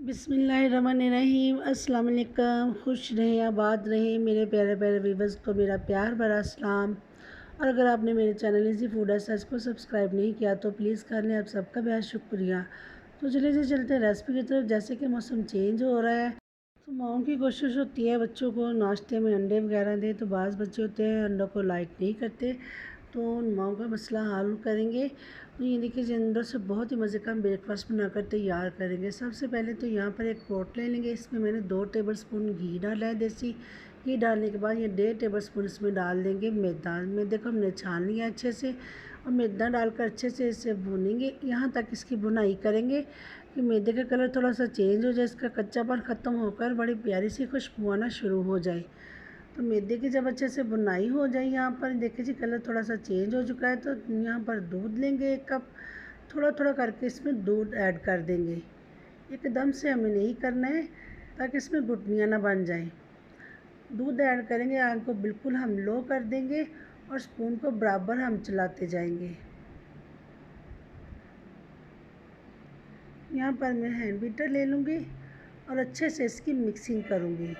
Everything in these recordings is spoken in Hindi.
बिस्मिल्लाहिर्रहमानिर्रहीम। अस्सलाम वालेकुम। खुश रहें, आबाद रहें मेरे प्यारे प्यारे व्यूवर्स को मेरा प्यार भरा सलाम। और अगर आपने मेरे channel easy food and search को सब्सक्राइब नहीं किया तो प्लीज़ कर लें। आप सबका बहुत शुक्रिया। तो चलिए जी चलते हैं रेसिपी की तरफ। जैसे कि मौसम चेंज हो रहा है तो माओं की कोशिश होती है बच्चों को नाश्ते में अंडे वगैरह दें, तो बाज़ बच्चे होते हैं अंडों को लाइक नहीं करते, तो उन माओं का मसला हल करेंगे। तो ये देखिए जी अंदर से बहुत ही मज़े का ब्रेकफास्ट बनाकर तैयार करेंगे। सबसे पहले तो यहाँ पर एक पोट ले लेंगे। इसमें मैंने 2 टेबलस्पून घी डाला है देसी घी। डालने के बाद ये 1.5 टेबलस्पून इसमें डाल देंगे मैदा। मैदे को हमने छान लिया अच्छे से और मैदा डालकर अच्छे से इसे भूनेंगे। यहाँ तक इसकी भुनाई करेंगे कि मैदे का कलर थोड़ा सा चेंज हो जाए, इसका कच्चापन ख़त्म होकर बड़ी प्यारी सी खुशबू आना शुरू हो जाए। तो मैदे की जब अच्छे से बुनाई हो जाए, यहाँ पर देखिए जी कलर थोड़ा सा चेंज हो चुका है, तो यहाँ पर दूध लेंगे 1 कप। थोड़ा थोड़ा करके इसमें दूध ऐड कर देंगे। एकदम से हमें नहीं करना है ताकि इसमें गुठलियाँ ना बन जाएं। दूध ऐड करेंगे, आग को बिल्कुल हम लो कर देंगे और स्पून को बराबर हम चलाते जाएंगे। यहाँ पर मैं हैंड बीटर ले लूँगी और अच्छे से इसकी मिक्सिंग करूँगी।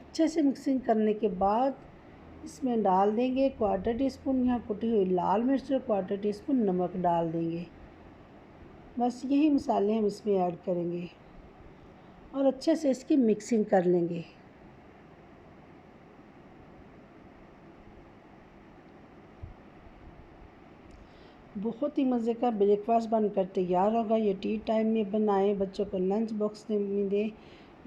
अच्छे से मिक्सिंग करने के बाद इसमें डाल देंगे 1/4 टीस्पून यहाँ कुटी हुई लाल मिर्च और 1/4 टीस्पून नमक डाल देंगे। बस यही मसाले हम इसमें ऐड करेंगे और अच्छे से इसकी मिक्सिंग कर लेंगे। बहुत ही मज़े का ब्रेकफास्ट बनकर तैयार होगा। ये टी टाइम में बनाएं, बच्चों को लंच बॉक्स में दें,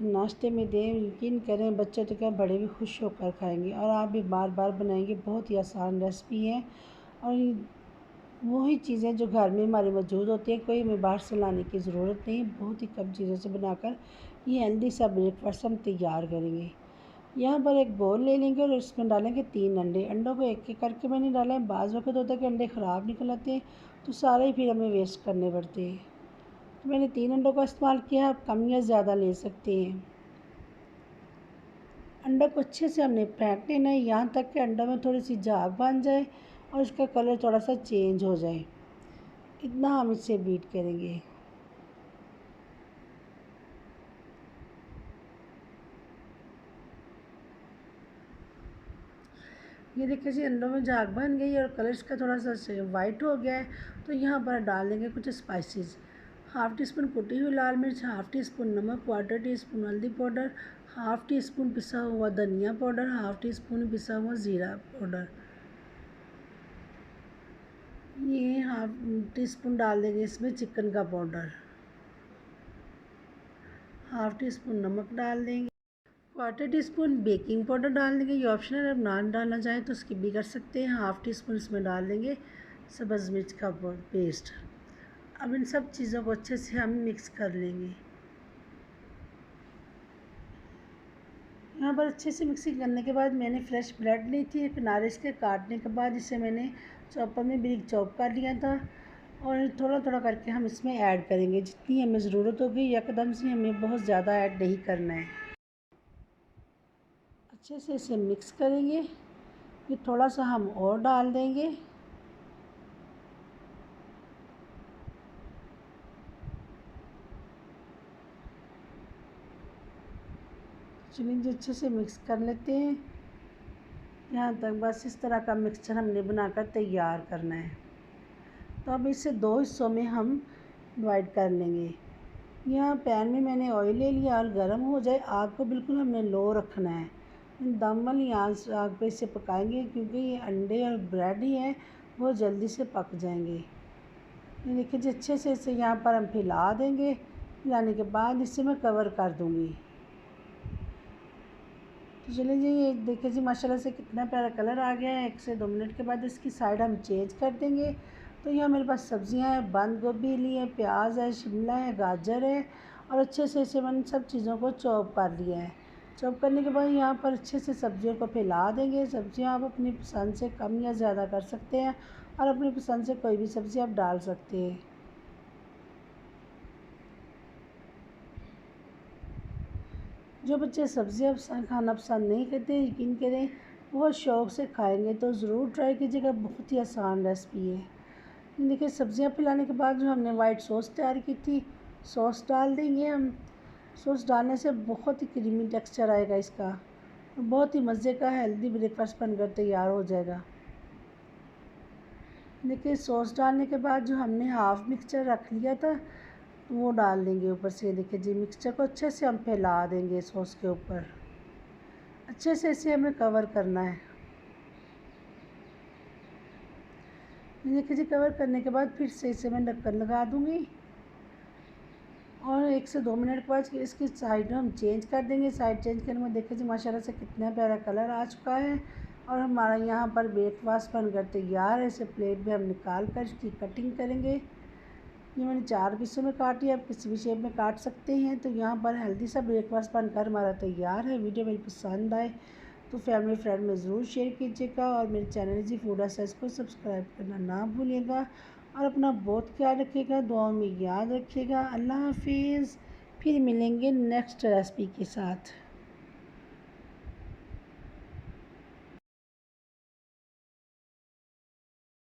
नाश्ते में दें। यकीन करें बच्चे तो क्या बड़े भी खुश होकर खाएंगे और आप भी बार बार बनाएंगे। बहुत ही आसान रेसिपी है और वही चीज़ें जो घर में हमारे मौजूद होती हैं, कोई हमें बाहर से लाने की ज़रूरत नहीं। बहुत ही कम चीज़ों से बनाकर ये हेल्दी सा ब्रेकफास्ट हम तैयार करेंगे। यहाँ पर एक बोल ले लेंगे और उसमें डालेंगे 3 अंडे। अंडों को एक एक करके मैंने डाला है। बाज़ वक़्त होता है कि अंडे ख़राब निकल आते हैं तो सारे ही फिर हमें वेस्ट करने पड़ते हैं। तो मैंने 3 अंडों का इस्तेमाल किया। आप कम या ज़्यादा ले सकते हैं। अंडों को अच्छे से हमने फेंट लेना है यहाँ तक कि अंडों में थोड़ी सी झाग बन जाए और इसका कलर थोड़ा सा चेंज हो जाए। इतना हम इसे बीट करेंगे। ये देखिए जी अंडों में झाग बन गई और कलर इसका थोड़ा सा वाइट हो गया है। तो यहाँ पर डाल देंगे कुछ स्पाइसेस। 1/2 टीस्पून कुटी हुई लाल मिर्च, 1/2 टीस्पून नमक, 1/4 टीस्पून हल्दी पाउडर, 1/2 टीस्पून पिसा हुआ धनिया पाउडर, 1/2 टीस्पून पिसा हुआ ज़ीरा पाउडर। ये 1/2 टीस्पून डाल देंगे इसमें चिकन का पाउडर। 1/2 टीस्पून नमक डाल देंगे। 1/4 टीस्पून बेकिंग पाउडर डाल देंगे। ये ऑप्शनल है, अब ना डालना चाहें तो स्किप भी कर सकते हैं। 1/2 टीस्पून इसमें डाल देंगे सब्ज़ मिर्च का पेस्ट। अब इन सब चीज़ों को अच्छे से हम मिक्स कर लेंगे। यहाँ पर अच्छे से मिक्सिंग करने के बाद मैंने फ्रेश ब्रेड ली थी। किनारे इसके काटने के बाद इसे मैंने चॉपर में बारीक चॉप कर लिया था और थोड़ा थोड़ा करके हम इसमें ऐड करेंगे। जितनी हमें ज़रूरत होगी, एकदम से हमें बहुत ज़्यादा ऐड नहीं करना है। अच्छे से इसे मिक्स करेंगे। ये थोड़ा सा हम और डाल देंगे। चलिए अच्छे से मिक्स कर लेते हैं। यहाँ तक बस इस तरह का मिक्सचर हमने बनाकर तैयार करना है। तो अब इसे 2 हिस्सों में हम डिवाइड कर लेंगे। यहाँ पैन में मैंने ऑयल ले लिया और गर्म हो जाए आग को बिल्कुल हमने लो रखना है। दम वाली आग पे इसे पकाएंगे क्योंकि ये अंडे और ब्रेड ही है, वो जल्दी से पक जाएंगे। ये देखिए जी अच्छे से इसे यहाँ पर हम फैला देंगे। फैलाने के बाद इसे मैं कवर कर दूँगी। तो चलिए जी ये देखिए जी माशाल्लाह से कितना प्यारा कलर आ गया है। 1 से 2 मिनट के बाद इसकी साइड हम चेंज कर देंगे। तो यहाँ मेरे पास सब्ज़ियाँ हैं, बंद गोभी ली है, प्याज है, शिमला है, गाजर है और अच्छे से इसे मैंने सब चीज़ों को चॉप कर लिया है। चॉप करने के बाद यहाँ पर अच्छे से सब्ज़ियों को फैला देंगे। सब्ज़ियाँ आप अपनी पसंद से कम या ज़्यादा कर सकते हैं और अपनी पसंद से कोई भी सब्ज़ी आप डाल सकते हैं। जो बच्चे सब्ज़ियाँ खाना पसंद नहीं करते, यकीन करें बहुत शौक़ से खाएंगे, तो ज़रूर ट्राई कीजिएगा। बहुत ही आसान रेसिपी है। देखिए सब्ज़ियाँ फैलाने के बाद जो हमने वाइट सॉस तैयार की थी, सॉस डाल देंगे हम। सॉस डालने से बहुत ही क्रीमी टेक्सचर आएगा इसका, बहुत ही मज़े का हेल्दी ब्रेकफास्ट बनकर तैयार हो जाएगा। देखिए सॉस डालने के बाद जो हमने हाफ़ मिक्सचर रख लिया था वो डाल देंगे ऊपर से। देखिए जी, मिक्सचर को अच्छे से हम फैला देंगे सॉस के ऊपर, अच्छे से इसे हमें कवर करना है। देखिए जी, कवर करने के बाद फिर से इसे मैं ढक्कन लगा दूँगी और 1 से 2 मिनट के बाद इसकी साइड हम चेंज कर देंगे। साइड चेंज करने में देखिए जी माशाल्लाह से कितना प्यारा कलर आ चुका है और हमारा यहाँ पर ब्रेकफास्ट बनकर तैयार है। इसे प्लेट में हम निकाल कर इसकी कटिंग करेंगे। ये मैंने 4 पीसों में काटी है, आप किसी भी शेप में काट सकते हैं। तो यहाँ पर हेल्दी सा ब्रेकफास्ट बनकर हमारा तैयार है। वीडियो मेरी पसंद आए तो फैमिली फ्रेंड में ज़रूर शेयर कीजिएगा और मेरे चैनल इजी फूड एसेस को सब्सक्राइब करना ना भूलिएगा और अपना बहुत ख्याल रखिएगा, दुआओं में याद रखिएगा। अल्लाह हाफिज़। फिर मिलेंगे नेक्स्ट रेसिपी के साथ।